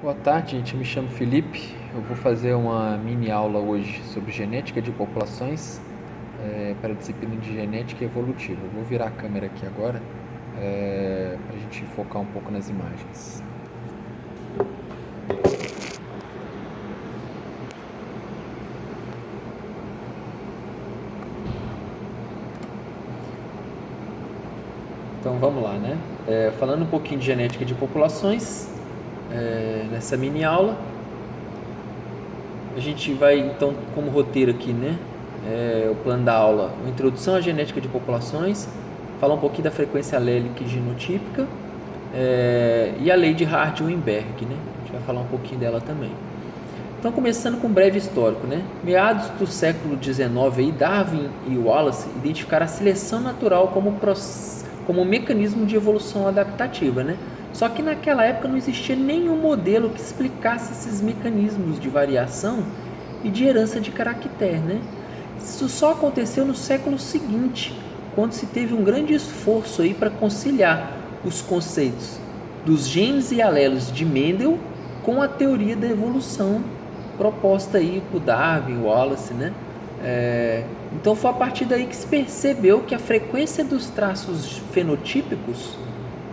Boa tarde, gente. Me chamo Felipe. Eu vou fazer uma mini aula hoje sobre genética de populações para a disciplina de genética evolutiva. Eu vou virar a câmera aqui agora para a gente focar um pouco nas imagens. Então vamos lá, né? Falando um pouquinho de genética de populações, nessa mini aula, a gente vai então como roteiro aqui, né? O plano da aula, uma introdução à genética de populações, falar um pouquinho da frequência alélica e genotípica e a lei de Hardy-Weinberg, né? A gente vai falar um pouquinho dela também. Então, começando com um breve histórico, né? Meados do século XIX, aí, Darwin e Wallace identificaram a seleção natural como um mecanismo de evolução adaptativa, né? Só que naquela época não existia nenhum modelo que explicasse esses mecanismos de variação e de herança de caractere, né? Isso só aconteceu no século seguinte, quando se teve um grande esforço aí para conciliar os conceitos dos genes e alelos de Mendel com a teoria da evolução proposta aí por Darwin, Wallace, né? Então foi a partir daí que se percebeu que a frequência dos traços fenotípicos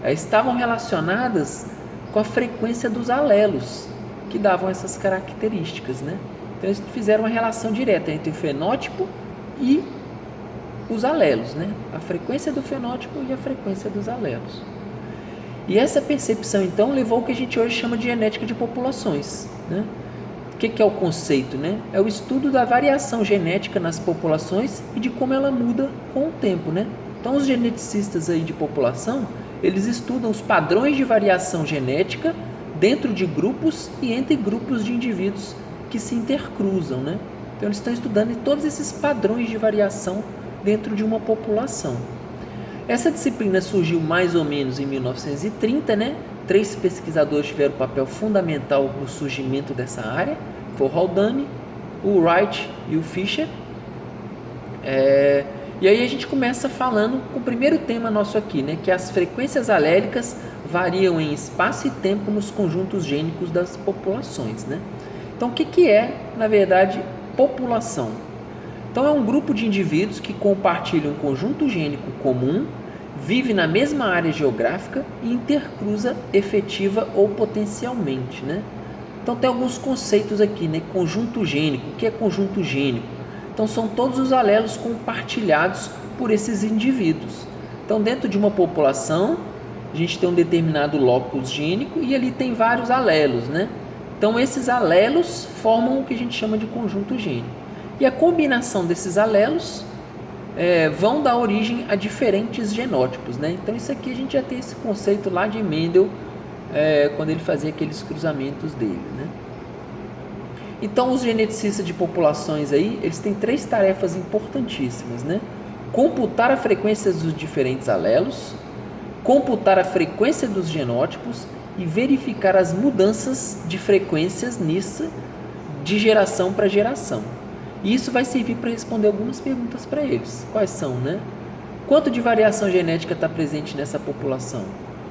estavam relacionadas com a frequência dos alelos que davam essas características, né? Então eles fizeram uma relação direta entre o fenótipo e os alelos, né? A frequência do fenótipo e a frequência dos alelos. E essa percepção então levou ao que a gente hoje chama de genética de populações, né? O que é o conceito, né? É o estudo da variação genética nas populações e de como ela muda com o tempo, né? Então os geneticistas aí de população, eles estudam os padrões de variação genética dentro de grupos e entre grupos de indivíduos que se intercruzam, né? Então eles estão estudando todos esses padrões de variação dentro de uma população. Essa disciplina surgiu mais ou menos em 1930, né? 3 pesquisadores tiveram um papel fundamental no surgimento dessa área, foi o Haldane, o Wright e o Fisher. E aí a gente começa falando com o primeiro tema nosso aqui, né? Que as frequências alélicas variam em espaço e tempo nos conjuntos gênicos das populações, né? Então o que é, na verdade, população? Então é um grupo de indivíduos que compartilham um conjunto gênico comum, vive na mesma área geográfica e intercruza efetiva ou potencialmente, né? Então tem alguns conceitos aqui, né? Conjunto gênico. O que é conjunto gênico? Então são todos os alelos compartilhados por esses indivíduos. Então dentro de uma população, a gente tem um determinado locus gênico e ali tem vários alelos, né? Então esses alelos formam o que a gente chama de conjunto gênico. E a combinação desses alelos vão dar origem a diferentes genótipos, né? Então isso aqui a gente já tem esse conceito lá de Mendel, quando ele fazia aqueles cruzamentos dele, né? Então os geneticistas de populações aí, eles têm 3 tarefas importantíssimas, né? Computar a frequência dos diferentes alelos, computar a frequência dos genótipos e verificar as mudanças de frequências nisso de geração para geração. E isso vai servir para responder algumas perguntas para eles. Quais são, né? Quanto de variação genética está presente nessa população?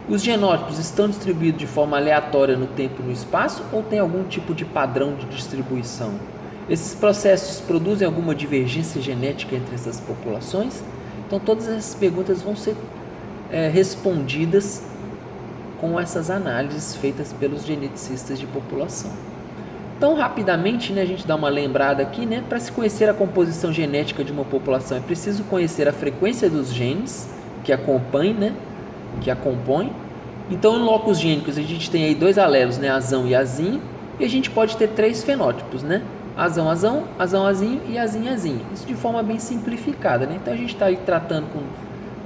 Os genótipos estão distribuídos de forma aleatória no tempo e no espaço ou tem algum tipo de padrão de distribuição? Esses processos produzem alguma divergência genética entre essas populações? Então todas essas perguntas vão ser respondidas com essas análises feitas pelos geneticistas de população. Então, rapidamente, né, a gente dá uma lembrada aqui, né? Para se conhecer a composição genética de uma população, é preciso conhecer a frequência dos genes que a compõem, né? Que a compõem. Então, em locus gênicos, a gente tem aí 2 alelos, né? Azão e azinho. E a gente pode ter 3 fenótipos, né? Azão, azão, azão, azinho e azinho, azinho. Isso de forma bem simplificada, né? Então, a gente está aí tratando com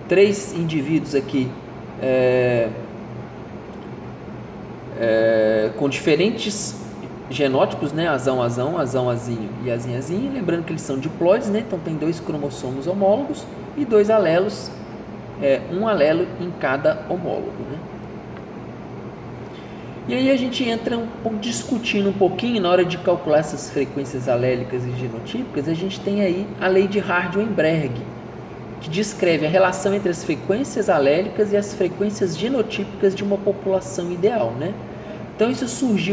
3 indivíduos aqui com diferentes genótipos, né? Azão, azão, azão, azinho e azinho, azinho. Lembrando que eles são diploides, né? Então tem 2 cromossomos homólogos e 2 alelos, um alelo em cada homólogo, né? E aí a gente entra discutindo um pouquinho na hora de calcular essas frequências alélicas e genotípicas. A gente tem aí a lei de Hardy-Weinberg, que descreve a relação entre as frequências alélicas e as frequências genotípicas de uma população ideal, né? Então isso surgiu